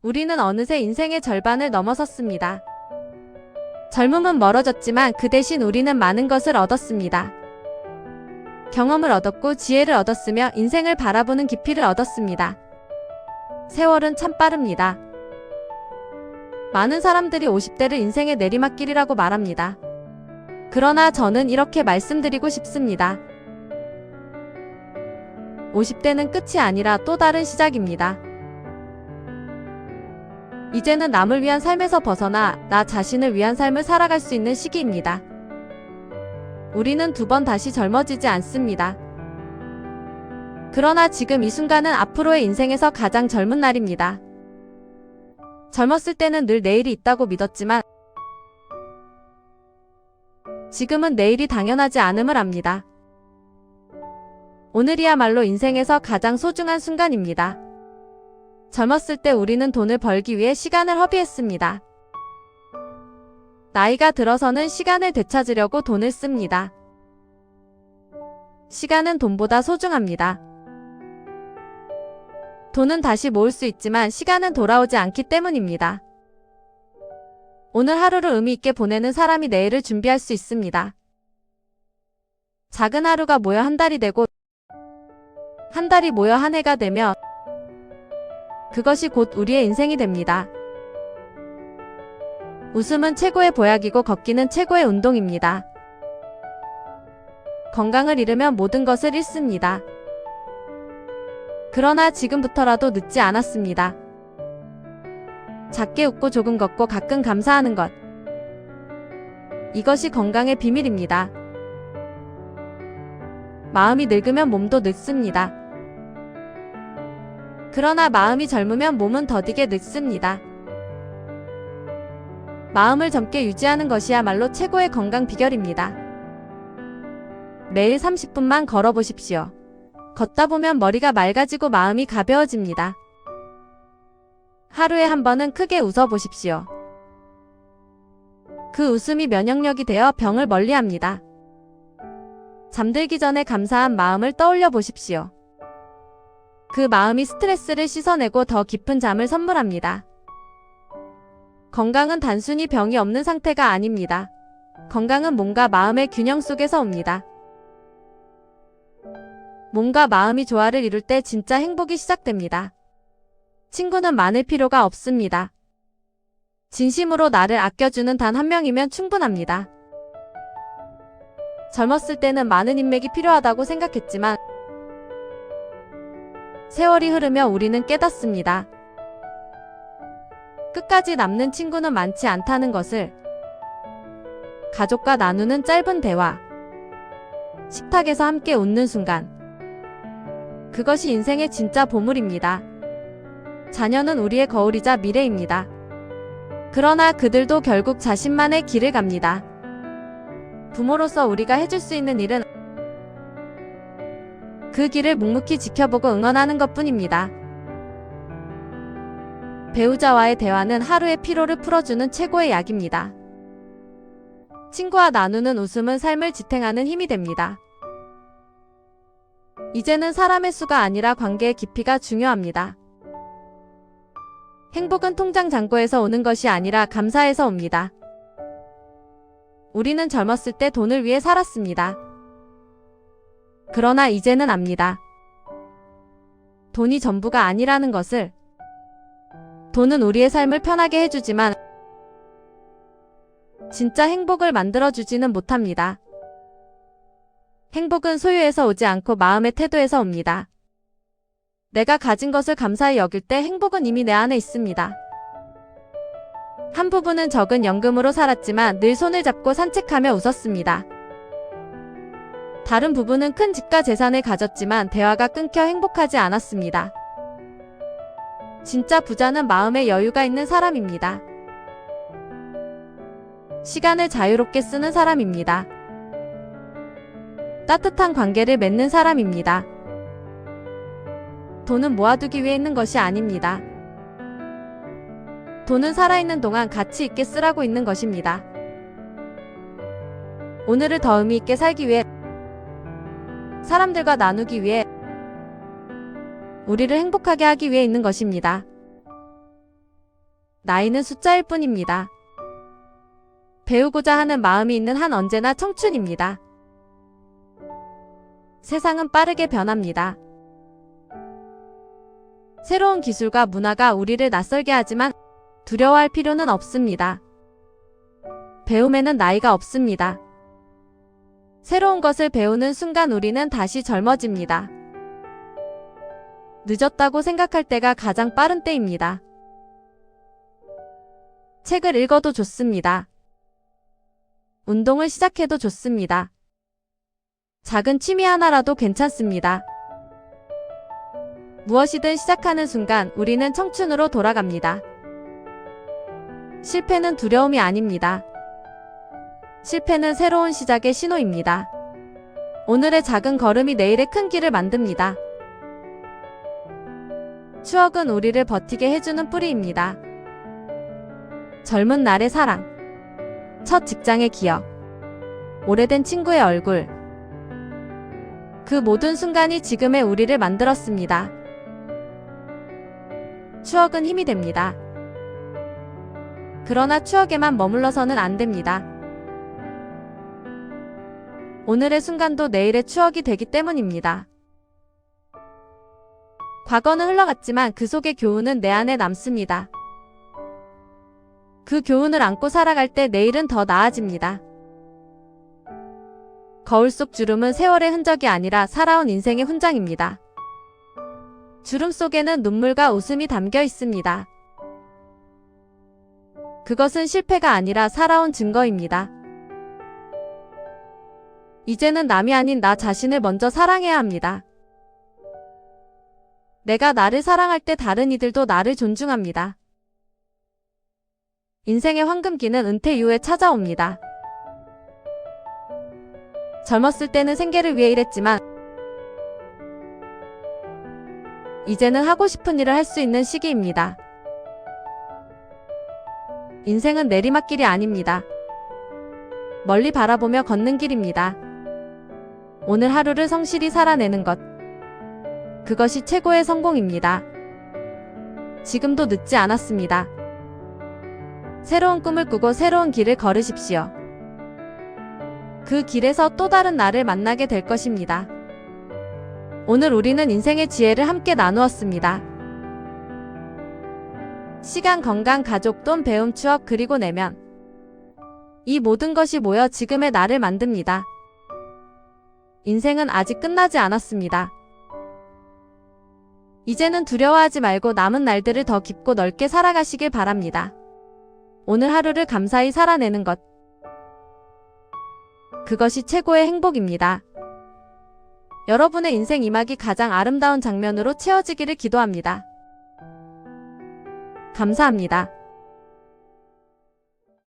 우리는 어느새 인생의 절반을 넘어섰습니다. 젊음은 멀어졌지만 그 대신 우리는 많은 것을 얻었습니다. 경험을 얻었고 지혜를 얻었으며 인생을 바라보는 깊이를 얻었습니다. 세월은 참 빠릅니다. 많은 사람들이 50대를 인생의 내리막길이라고 말합니다. 그러나 저는 이렇게 말씀드리고 싶습니다. 50대는 끝이 아니라 또 다른 시작입니다. 이제는 남을 위한 삶에서 벗어나 나 자신을 위한 삶을 살아갈 수 있는 시기입니다. 우리는 두 번 다시 젊어지지 않습니다. 그러나 지금 이 순간은 앞으로의 인생에서 가장 젊은 날입니다. 젊었을 때는 늘 내일이 있다고 믿었지만 지금은 내일이 당연하지 않음을 압니다. 오늘이야말로 인생에서 가장 소중한 순간입니다. 젊었을 때 우리는 돈을 벌기 위해 시간을 허비했습니다. 나이가 들어서는 시간을 되찾으려고 돈을 씁니다. 시간은 돈보다 소중합니다. 돈은 다시 모을 수 있지만 시간은 돌아오지 않기 때문입니다. 오늘 하루를 의미 있게 보내는 사람이 내일을 준비할 수 있습니다. 작은 하루가 모여 한 달이 되고 한 달이 모여 한 해가 되며 그것이 곧 우리의 인생이 됩니다. 웃음은 최고의 보약이고 걷기는 최고의 운동입니다. 건강을 잃으면 모든 것을 잃습니다. 그러나 지금부터라도 늦지 않았습니다. 작게 웃고 조금 걷고 가끔 감사하는 것. 이것이 건강의 비밀입니다. 마음이 늙으면 몸도 늙습니다. 그러나 마음이 젊으면 몸은 더디게 늙습니다. 마음을 젊게 유지하는 것이야말로 최고의 건강 비결입니다. 매일 30분만 걸어보십시오. 걷다 보면 머리가 맑아지고 마음이 가벼워집니다. 하루에 한 번은 크게 웃어보십시오. 그 웃음이 면역력이 되어 병을 멀리합니다. 잠들기 전에 감사한 마음을 떠올려 보십시오. 그 마음이 스트레스를 씻어내고 더 깊은 잠을 선물합니다. 건강은 단순히 병이 없는 상태가 아닙니다. 건강은 몸과 마음의 균형 속에서 옵니다. 몸과 마음이 조화를 이룰 때 진짜 행복이 시작됩니다. 친구는 많을 필요가 없습니다. 진심으로 나를 아껴주는 단 한 명이면 충분합니다. 젊었을 때는 많은 인맥이 필요하다고 생각했지만 세월이 흐르며 우리는 깨닫습니다. 끝까지 남는 친구는 많지 않다는 것을. 가족과 나누는 짧은 대화, 식탁에서 함께 웃는 순간, 그것이 인생의 진짜 보물입니다. 자녀는 우리의 거울이자 미래입니다. 그러나 그들도 결국 자신만의 길을 갑니다. 부모로서 우리가 해줄 수 있는 일은 그 길을 묵묵히 지켜보고 응원하는 것뿐입니다. 배우자와의 대화는 하루의 피로를 풀어주는 최고의 약입니다. 친구와 나누는 웃음은 삶을 지탱하는 힘이 됩니다. 이제는 사람의 수가 아니라 관계의 깊이가 중요합니다. 행복은 통장 잔고에서 오는 것이 아니라 감사에서 옵니다. 우리는 젊었을 때 돈을 위해 살았습니다. 그러나 이제는 압니다. 돈이 전부가 아니라는 것을. 돈은 우리의 삶을 편하게 해주지만 진짜 행복을 만들어주지는 못합니다. 행복은 소유에서 오지 않고 마음의 태도에서 옵니다. 내가 가진 것을 감사히 여길 때 행복은 이미 내 안에 있습니다. 한 부부는 적은 연금으로 살았지만 늘 손을 잡고 산책하며 웃었습니다. 다른 부부는 큰 집과 재산을 가졌지만 대화가 끊겨 행복하지 않았습니다. 진짜 부자는 마음에 여유가 있는 사람입니다. 시간을 자유롭게 쓰는 사람입니다. 따뜻한 관계를 맺는 사람입니다. 돈은 모아두기 위해 있는 것이 아닙니다. 돈은 살아있는 동안 가치 있게 쓰라고 있는 것입니다. 오늘을 더 의미 있게 살기 위해, 사람들과 나누기 위해, 우리를 행복하게 하기 위해 있는 것입니다. 나이는 숫자일 뿐입니다. 배우고자 하는 마음이 있는 한 언제나 청춘입니다. 세상은 빠르게 변합니다. 새로운 기술과 문화가 우리를 낯설게 하지만 두려워할 필요는 없습니다. 배움에는 나이가 없습니다. 새로운 것을 배우는 순간 우리는 다시 젊어집니다. 늦었다고 생각할 때가 가장 빠른 때입니다. 책을 읽어도 좋습니다. 운동을 시작해도 좋습니다. 작은 취미 하나라도 괜찮습니다. 무엇이든 시작하는 순간 우리는 청춘으로 돌아갑니다. 실패는 두려움이 아닙니다. 실패는 새로운 시작의 신호입니다. 오늘의 작은 걸음이 내일의 큰 길을 만듭니다. 추억은 우리를 버티게 해주는 뿌리입니다. 젊은 날의 사랑, 첫 직장의 기억, 오래된 친구의 얼굴, 그 모든 순간이 지금의 우리를 만들었습니다. 추억은 힘이 됩니다. 그러나 추억에만 머물러서는 안 됩니다. 오늘의 순간도 내일의 추억이 되기 때문입니다. 과거는 흘러갔지만 그 속의 교훈은 내 안에 남습니다. 그 교훈을 안고 살아갈 때 내일은 더 나아집니다. 거울 속 주름은 세월의 흔적이 아니라 살아온 인생의 훈장입니다. 주름 속에는 눈물과 웃음이 담겨 있습니다. 그것은 실패가 아니라 살아온 증거입니다. 이제는 남이 아닌 나 자신을 먼저 사랑해야 합니다. 내가 나를 사랑할 때 다른 이들도 나를 존중합니다. 인생의 황금기는 은퇴 이후에 찾아옵니다. 젊었을 때는 생계를 위해 일했지만 이제는 하고 싶은 일을 할 수 있는 시기입니다. 인생은 내리막길이 아닙니다. 멀리 바라보며 걷는 길입니다. 오늘 하루를 성실히 살아내는 것, 그것이 최고의 성공입니다. 지금도 늦지 않았습니다. 새로운 꿈을 꾸고 새로운 길을 걸으십시오. 그 길에서 또 다른 나를 만나게 될 것입니다. 오늘 우리는 인생의 지혜를 함께 나누었습니다. 시간, 건강, 가족, 돈, 배움, 추억, 그리고 내면, 이 모든 것이 모여 지금의 나를 만듭니다. 인생은 아직 끝나지 않았습니다. 이제는 두려워하지 말고 남은 날들을 더 깊고 넓게 살아가시길 바랍니다. 오늘 하루를 감사히 살아내는 것, 그것이 최고의 행복입니다. 여러분의 인생 이막이 가장 아름다운 장면으로 채워지기를 기도합니다. 감사합니다.